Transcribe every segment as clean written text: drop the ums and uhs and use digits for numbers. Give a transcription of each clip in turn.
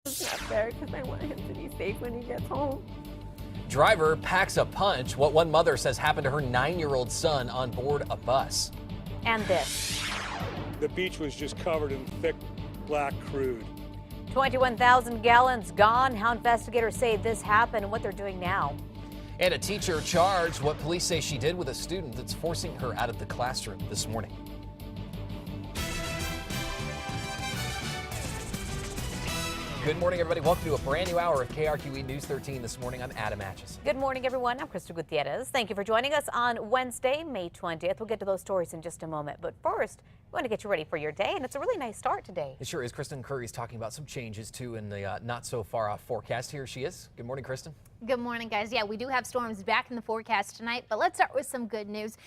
It's not fair because I want him to be safe when he gets home. Driver packs a punch, what one mother says happened to her 9-year-old son on board a bus. And this. The beach was just covered in thick black crude. 21,000 gallons gone. How investigators say this happened and what they're doing now. And a teacher charged, what police say she did with a student that's forcing her out of the classroom this morning. Good morning, everybody. Welcome to a brand new hour of KRQE News 13 this morning. I'm Adam Atchis. Good morning, everyone. I'm Krista Gutierrez. Thank you for joining us on Wednesday, May 20th. We'll get to those stories in just a moment. But first, we want to get you ready for your day, and it's a really nice start today. It sure is. Kristen Curry's talking about some changes, too, in the not so far off forecast. Here she is. Good morning, Kristen. Good morning, guys. Yeah, we do have storms back in the forecast tonight, but let's start with some good news.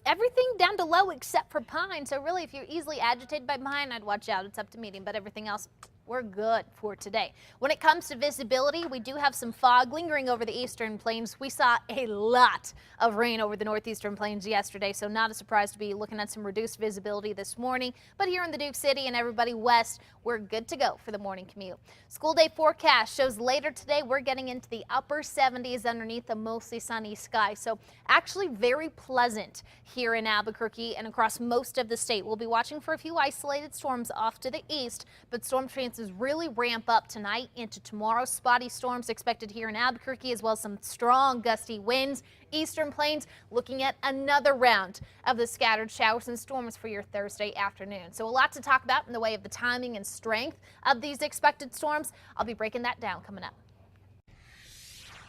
Everything down to low except for Pine. So really, if you're easily agitated by Pine, I'd watch out. It's up to medium, but everything else, we're good for today. When it comes to visibility, we do have some fog lingering over the eastern plains. We saw a lot of rain over the northeastern plains yesterday, so not a surprise to be looking at some reduced visibility this morning. But here in the Duke City and everybody west, we're good to go for the morning commute. School day forecast shows later today we're getting into the upper 70s underneath a mostly sunny sky. So actually very pleasant here in Albuquerque and across most of the state. We'll be watching for a few isolated storms off to the east, but storm chances really ramp up tonight into tomorrow. Spotty storms expected here in Albuquerque, as well as some strong gusty winds. Eastern plains looking at another round of the scattered showers and storms for your Thursday afternoon. So a lot to talk about in the way of the timing and strength of these expected storms. I'll be breaking that down coming up.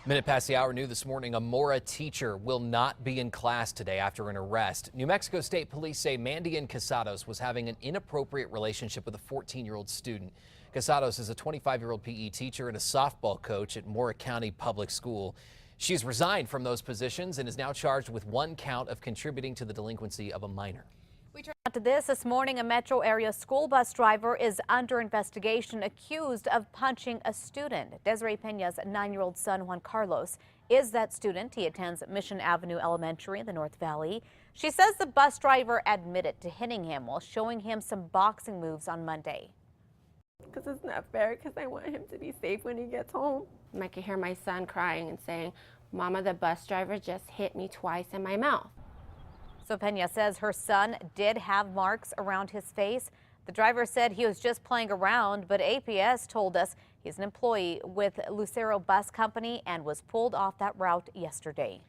Minute past the hour, new this morning, a Mora teacher will not be in class today after an arrest. New Mexico State Police say Mandian Casados was having an inappropriate relationship with a 14-year-old student. Casados is a 25-year-old PE teacher and a softball coach at Mora County Public School. She's resigned from those positions and is now charged with 1 count of contributing to the delinquency of a minor. We turn to this morning. A metro area school bus driver is under investigation, accused of punching a student. Desiree Pena's 9-year-old son, Juan Carlos, is that student. He attends Mission Avenue Elementary in the North Valley. She says the bus driver admitted to hitting him while showing him some boxing moves on Monday. Because it's not fair because I want him to be safe when he gets home. I could hear my son crying and saying, "Mama, the bus driver just hit me twice in my mouth." So Pena says her son did have marks around his face. The driver said he was just playing around, but APS told us he's an employee with Lucero Bus Company and was pulled off that route yesterday.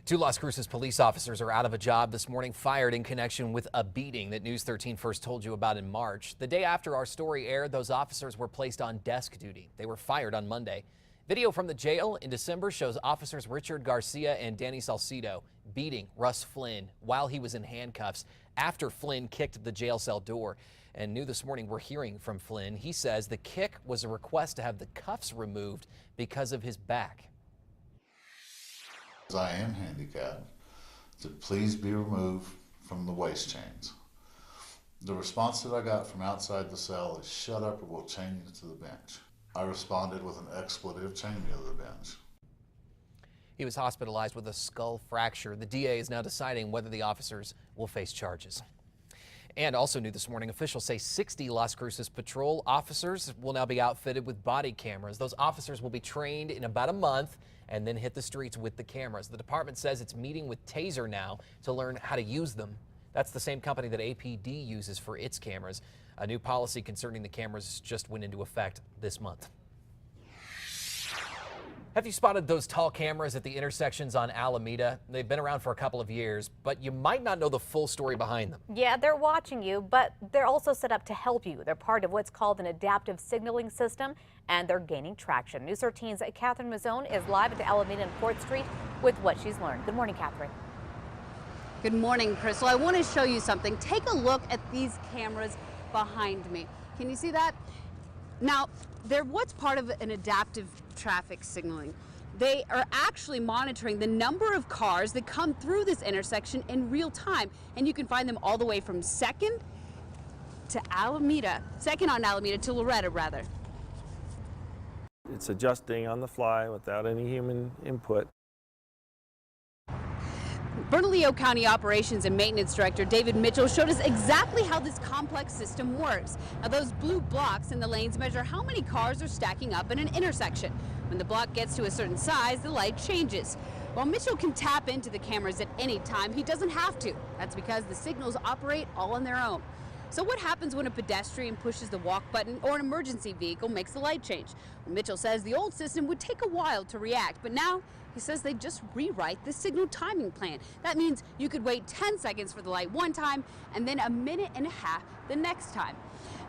2 Las Cruces police officers are out of a job this morning, fired in connection with a beating that News 13 first told you about in March. The day after our story aired, those officers were placed on desk duty. They were fired on Monday. Video from the jail in December shows officers Richard Garcia and Danny Salcido beating Russ Flynn while he was in handcuffs after Flynn kicked the jail cell door. And new this morning, we're hearing from Flynn. He says the kick was a request to have the cuffs removed because of his back. I am handicapped, to please be removed from the waist chains. The response that I got from outside the cell is, "Shut up or we'll chain you to the bench." I responded with an expletive, "Chain me to the bench." He was hospitalized with a skull fracture. The DA is now deciding whether the officers will face charges. And also new this morning, officials say 60 Las Cruces patrol officers will now be outfitted with body cameras. Those officers will be trained in about a month and then hit the streets with the cameras. The department says it's meeting with Taser now to learn how to use them. That's the same company that APD uses for its cameras. A new policy concerning the cameras just went into effect this month. Have you spotted those tall cameras at the intersections on Alameda? They've been around for a couple of years, but you might not know the full story behind them. Yeah, they're watching you, but they're also set up to help you. They're part of what's called an adaptive signaling system, and they're gaining traction. News 13's Catherine Mazzone is live at the Alameda and 4th Street with what she's learned. Good morning, Catherine. Good morning, Crystal. I want to show you something. Take a look at these cameras behind me. Can you see that? Now, they're what's part of an adaptive traffic signaling. They are actually monitoring the number of cars that come through this intersection in real time, and you can find them all the way from 2nd to Alameda, 2nd on Alameda to Loretta, rather. It's adjusting on the fly without any human input. Bernalillo County Operations and Maintenance Director David Mitchell showed us exactly how this complex system works. Now, those blue blocks in the lanes measure how many cars are stacking up in an intersection. When the block gets to a certain size, the light changes. While Mitchell can tap into the cameras at any time, he doesn't have to. That's because the signals operate all on their own. So what happens when a pedestrian pushes the walk button or an emergency vehicle makes the light change? Well, Mitchell says the old system would take a while to react, but now he says they just rewrite the signal timing plan. That means you could wait 10 seconds for the light one time and then a minute and a half the next time.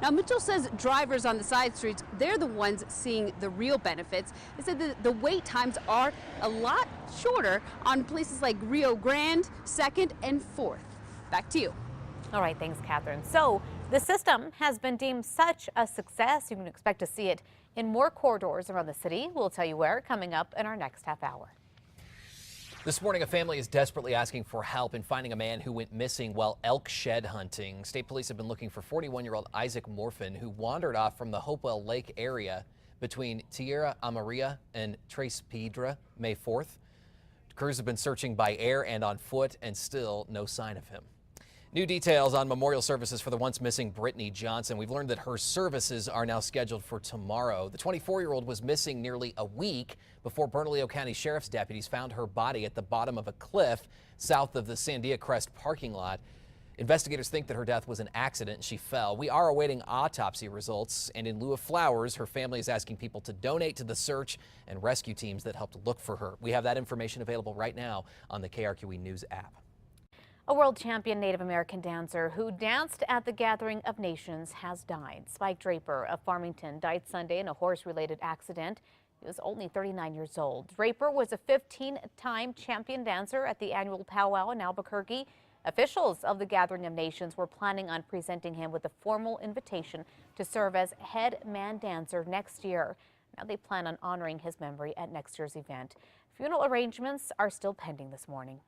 Now, Mitchell says drivers on the side streets, they're the ones seeing the real benefits. They said that the wait times are a lot shorter on places like Rio Grande, 2nd and 4th. Back to you. All right, thanks, Catherine. So the system has been deemed such a success, you can expect to see it in more corridors around the city. We'll tell you where coming up in our next half hour. This morning, a family is desperately asking for help in finding a man who went missing while elk shed hunting. State police have been looking for 41-year-old Isaac Morfin, who wandered off from the Hopewell Lake area between Tierra Amarilla and Tres Piedra May 4th. Crews have been searching by air and on foot, and still no sign of him. New details on memorial services for the once missing Brittney Johnson. We've learned that her services are now scheduled for tomorrow. The 24-year-old was missing nearly a week before Bernalillo County Sheriff's deputies found her body at the bottom of a cliff south of the Sandia Crest parking lot. Investigators think that her death was an accident and she fell. We are awaiting autopsy results, and in lieu of flowers, her family is asking people to donate to the search and rescue teams that helped look for her. We have that information available right now on the KRQE News app. A world champion Native American dancer who danced at the Gathering of Nations has died. Spike Draper of Farmington died Sunday in a horse-related accident. He was only 39 years old. Draper was a 15-time champion dancer at the annual powwow in Albuquerque. Officials of the Gathering of Nations were planning on presenting him with a formal invitation to serve as head man dancer next year. Now they plan on honoring his memory at next year's event. Funeral arrangements are still pending this morning.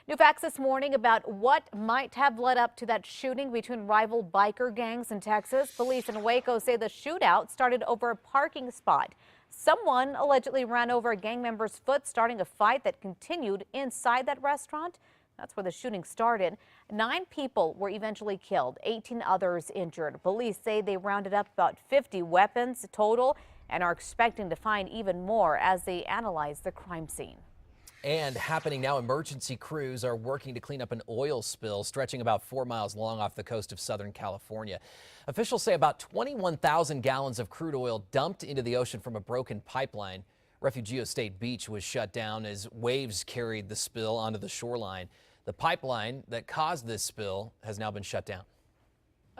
New facts this morning about what might have led up to that shooting between rival biker gangs in Texas. Police in Waco say the shootout started over a parking spot. Someone allegedly ran over a gang member's foot, starting a fight that continued inside that restaurant. That's where the shooting started. 9 people were eventually killed, 18 others injured. Police say they rounded up about 50 weapons total and are expecting to find even more as they analyze the crime scene. And happening now, emergency crews are working to clean up an oil spill stretching about 4 miles long off the coast of Southern California. Officials say about 21,000 gallons of crude oil dumped into the ocean from a broken pipeline. Refugio State Beach was shut down as waves carried the spill onto the shoreline. The pipeline that caused this spill has now been shut down.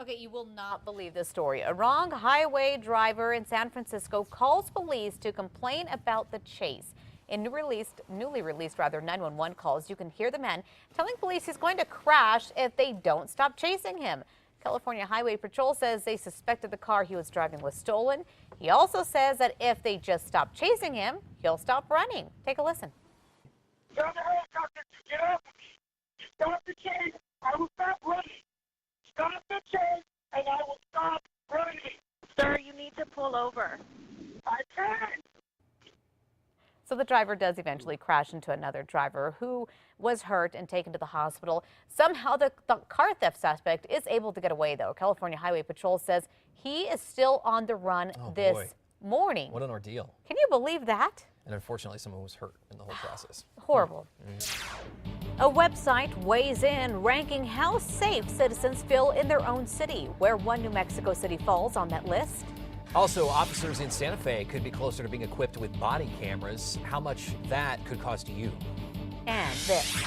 Okay, you will not believe this story. A wrong highway driver in San Francisco calls police to complain about the chase. In newly released 911 calls, you can hear the man telling police he's going to crash if they don't stop chasing him. California Highway Patrol says they suspected the car he was driving was stolen. He also says that if they just stop chasing him, he'll stop running. Take a listen. Tell the helicopter to get up. Stop the chase. I will stop running. Stop the chase, and I will stop running. Sir, you need to pull over. I can't. So the driver does eventually crash into another driver who was hurt and taken to the hospital. Somehow the car theft suspect is able to get away, though. California Highway Patrol says he is still on the run this morning. What an ordeal. Can you believe that? And unfortunately, someone was hurt in the whole process. Horrible. A website weighs in ranking how safe citizens feel in their own city, where one New Mexico city falls on that list. Also, officers in Santa Fe could be closer to being equipped with body cameras. How much that could cost you. And this.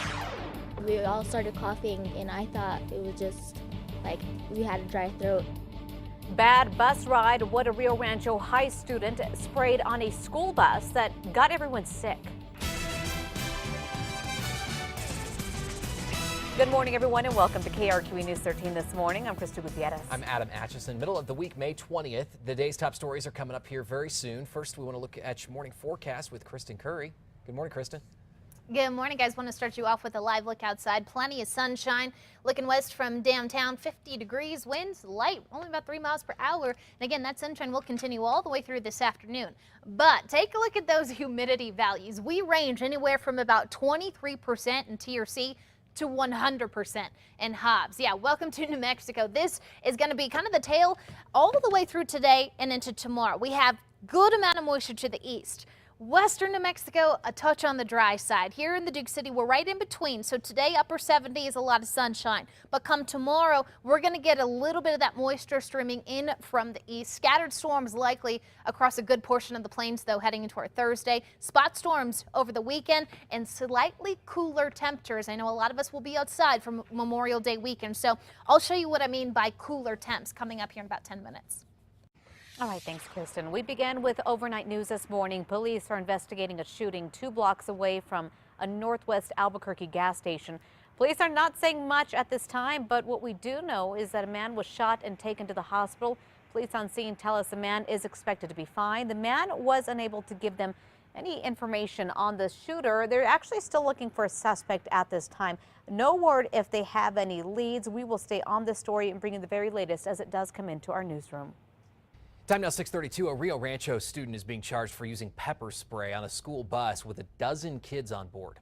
We all started coughing, and I thought it was just like we had a dry throat. Bad bus ride. What a Rio Rancho High student sprayed on a school bus that got everyone sick. Good morning, everyone, and welcome to KRQE News 13 this morning. I'm Krista Gutierrez. I'm Adam Atchison. Middle of the week, May 20th. The day's top stories are coming up here very soon. First, we want to look at your morning forecast with Kristen Curry. Good morning, Kristen. Good morning, guys. Want to start you off with a live look outside. Plenty of sunshine. Looking west from downtown, 50 degrees. Winds light, only about 3 miles per hour. And again, that sunshine will continue all the way through this afternoon. But take a look at those humidity values. We range anywhere from about 23% in Tier C to 100% in Hobbs. Yeah, welcome to New Mexico. This is going to be kind of the tail all the way through today and into tomorrow. We have good amount of moisture to the east. Western New Mexico, a touch on the dry side. Here in the Duke City, we're right in between. So today, upper 70s, a lot of sunshine. But come tomorrow, we're going to get a little bit of that moisture streaming in from the east. Scattered storms likely across a good portion of the plains, though, heading into our Thursday. Spot storms over the weekend and slightly cooler temperatures. I know a lot of us will be outside for Memorial Day weekend. So I'll show you what I mean by cooler temps coming up here in about 10 minutes. All right, thanks, Kristen. We begin with overnight news this morning. Police are investigating a shooting 2 blocks away from a northwest Albuquerque gas station. Police are not saying much at this time, but what we do know is that a man was shot and taken to the hospital. Police on scene tell us the man is expected to be fine. The man was unable to give them any information on the shooter. They're actually still looking for a suspect at this time. No word if they have any leads. We will stay on this story and bring you the very latest as it does come into our newsroom. Time now 6:32. A Rio Rancho student is being charged for using pepper spray on a school bus with a dozen kids on board.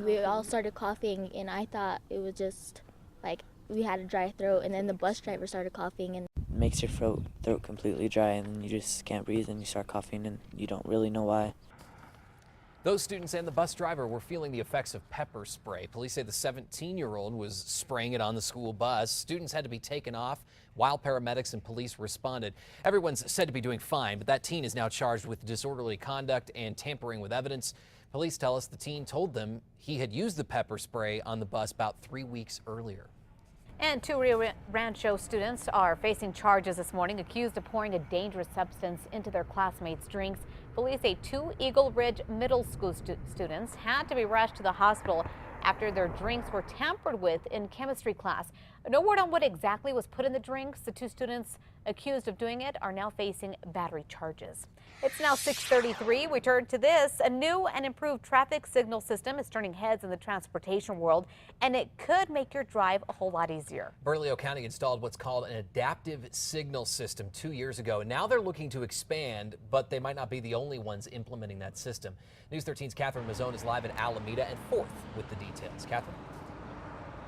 We all started coughing, and I thought it was just like we had a dry throat, and then the bus driver started coughing, and makes your throat completely dry, and then you just can't breathe and you start coughing and you don't really know why. Those students and the bus driver were feeling the effects of pepper spray. Police say the 17-year-old was spraying it on the school bus. Students had to be taken off while paramedics and police responded. Everyone's said to be doing fine, but that teen is now charged with disorderly conduct and tampering with evidence. Police tell us the teen told them he had used the pepper spray on the bus about 3 weeks earlier. And 2 Rio Rancho students are facing charges this morning, accused of pouring a dangerous substance into their classmates' drinks. Police say 2 Eagle Ridge Middle School students had to be rushed to the hospital after their drinks were tampered with in chemistry class. No word on what exactly was put in the drinks. The 2 students accused of doing it are now facing battery charges. It's now 6:33. We turn to this. A new and improved traffic signal system is turning heads in the transportation world, and it could make your drive a whole lot easier. Bernalillo County installed what's called an adaptive signal system 2 years ago. Now they're looking to expand, but they might not be the only ones implementing that system. News 13's Catherine Mazzone is live in Alameda and Fourth with the details. Catherine.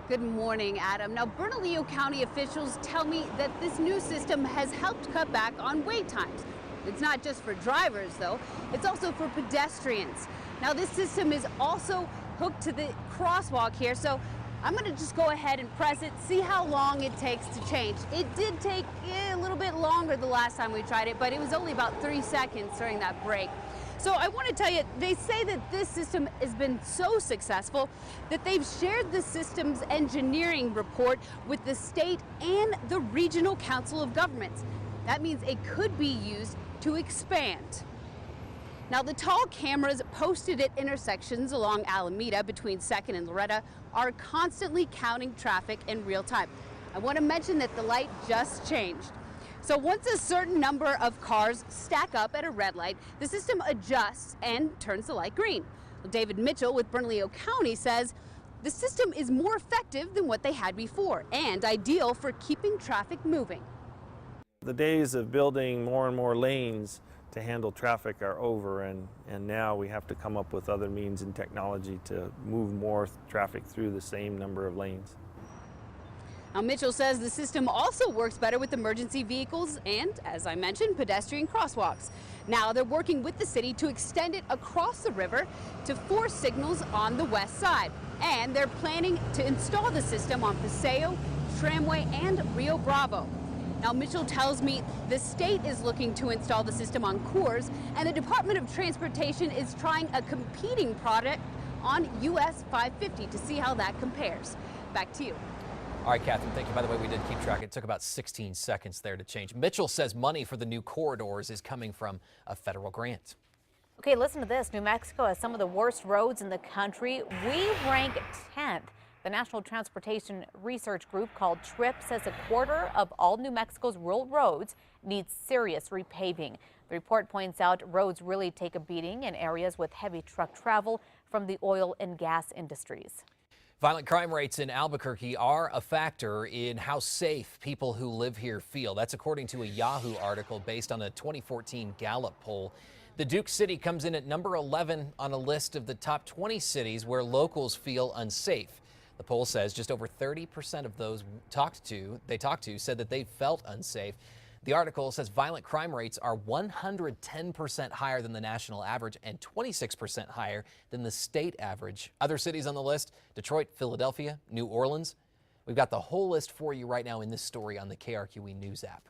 Good morning, Adam. Now, Bernalillo County officials tell me that this new system has helped cut back on wait times. It's not just for drivers, though. It's also for pedestrians. Now, this system is also hooked to the crosswalk here, so I'm going to just go ahead and press it, see how long it takes to change. It did take a little bit longer the last time we tried it, but it was only about 3 seconds during that break. So I want to tell you, they say that this system has been so successful that they've shared the system's engineering report with the state and the Regional Council of Governments. That means it could be used to expand. Now, the tall cameras posted at intersections along Alameda between 2nd and Loretta are constantly counting traffic in real time. I want to mention that the light just changed. So once a certain number of cars stack up at a red light, the system adjusts and turns the light green. Well, David Mitchell with Bernalillo County says the system is more effective than what they had before and ideal for keeping traffic moving. The days of building more and more lanes to handle traffic are over, and now we have to come up with other means and technology to move more traffic through the same number of lanes. Now, Mitchell says the system also works better with emergency vehicles and, as I mentioned, pedestrian crosswalks. Now they're working with the city to extend it across the river to 4 signals on the west side. And they're planning to install the system on Paseo, Tramway, and Rio Bravo. Now, Mitchell tells me the state is looking to install the system on Coors, and the Department of Transportation is trying a competing product on US 550 to see how that compares. Back to you. All right, Catherine, thank you. By the way, we did keep track. It took about 16 seconds there to change. Mitchell says money for the new corridors is coming from a federal grant. Okay, listen to this. New Mexico has some of the worst roads in the country. We rank 10th. The National Transportation Research Group called TRIP says a quarter of all New Mexico's rural roads need serious repaving. The report points out roads really take a beating in areas with heavy truck travel from the oil and gas industries. Violent crime rates in Albuquerque are a factor in how safe people who live here feel. That's according to a Yahoo article based on a 2014 Gallup poll. The Duke City comes in at number 11 on a list of the top 20 cities where locals feel unsafe. The poll says just over 30% of those they talked to said that they felt unsafe. The article says violent crime rates are 110% higher than the national average and 26% higher than the state average. Other cities on the list: Detroit, Philadelphia, New Orleans. We've got the whole list for you right now in this story on the KRQE News app.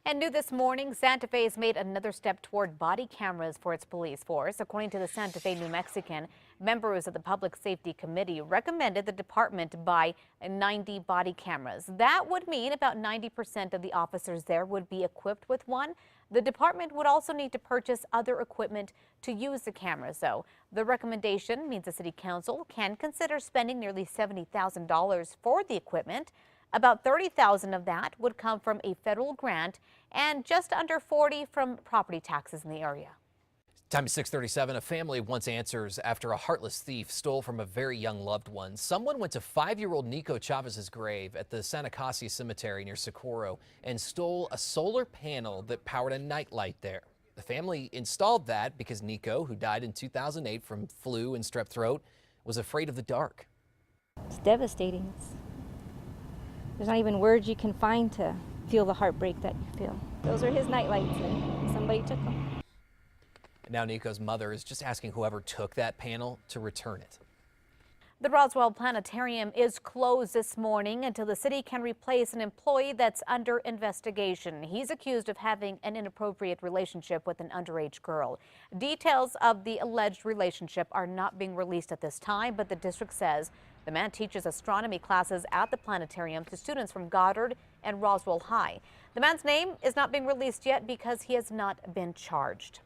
And new this morning, Santa Fe has made another step toward body cameras for its police force. According to the Santa Fe New Mexican, members of the Public Safety Committee recommended the department buy 90 body cameras. That would mean about 90% of the officers there would be equipped with one. The department would also need to purchase other equipment to use the cameras, though. The recommendation means the City Council can consider spending nearly $70,000 for the equipment. About $30,000 of that would come from a federal grant and just under $40,000 from property taxes in the area. Time is 6:37. A family wants answers after a heartless thief stole from a very young loved one. Someone went to 5-year-old Nico Chavez's grave at the Santa Casia Cemetery near Socorro and stole a solar panel that powered a nightlight there. The family installed that because Nico, who died in 2008 from flu and strep throat, was afraid of the dark. It's devastating. There's not even words you can find to feel the heartbreak that you feel. Those are his nightlights, and somebody took them. Now Nico's mother is just asking whoever took that panel to return it. The Roswell Planetarium is closed this morning until the city can replace an employee that's under investigation. He's accused of having an inappropriate relationship with an underage girl. Details of the alleged relationship are not being released at this time, but the district says the man teaches astronomy classes at the planetarium to students from Goddard and Roswell High. The man's name is not being released yet because he has not been charged.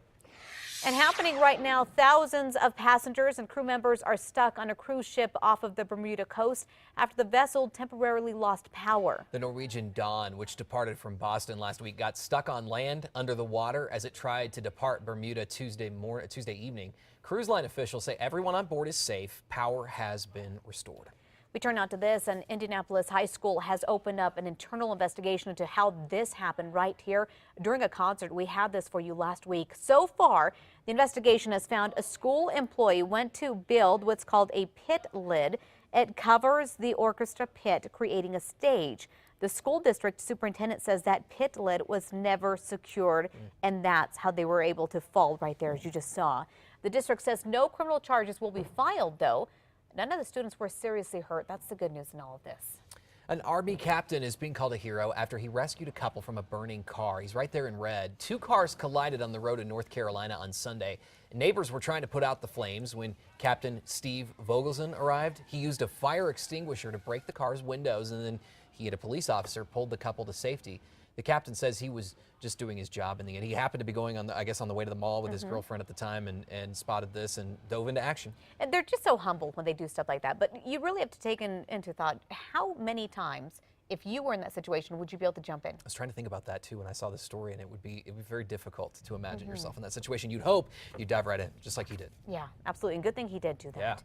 And happening right now, thousands of passengers and crew members are stuck on a cruise ship off of the Bermuda coast after the vessel temporarily lost power. The Norwegian Dawn, which departed from Boston last week, got stuck on land under the water as it tried to depart Bermuda Tuesday evening. Cruise line officials say everyone on board is safe. Power has been restored. We turn now to this. An Indianapolis high school has opened up an internal investigation into how this happened right here during a concert. We had this for you last week. So far, the investigation has found a school employee went to build what's called a pit lid. It covers the orchestra pit, creating a stage. The school district superintendent says that pit lid was never secured, and that's how they were able to fall right there, as you just saw. The district says no criminal charges will be filed, though. None of the students were seriously hurt. That's the good news in all of this. An Army captain is being called a hero after he rescued a couple from a burning car. He's right there in red. 2 cars collided on the road in North Carolina on Sunday. Neighbors were trying to put out the flames when Captain Steve Vogelson arrived. He used a fire extinguisher to break the car's windows, and then he and a police officer pulled the couple to safety. The captain says he was just doing his job in the end. He happened to be going on the way to the mall with his girlfriend at the time and spotted this and dove into action. And they're just so humble when they do stuff like that. But you really have to take into thought how many times, if you were in that situation, would you be able to jump in? I was trying to think about that too when I saw this story, and it would be very difficult to imagine yourself in that situation. You'd hope you'd dive right in, just like he did. Yeah, absolutely. And good thing he did do that. Yeah.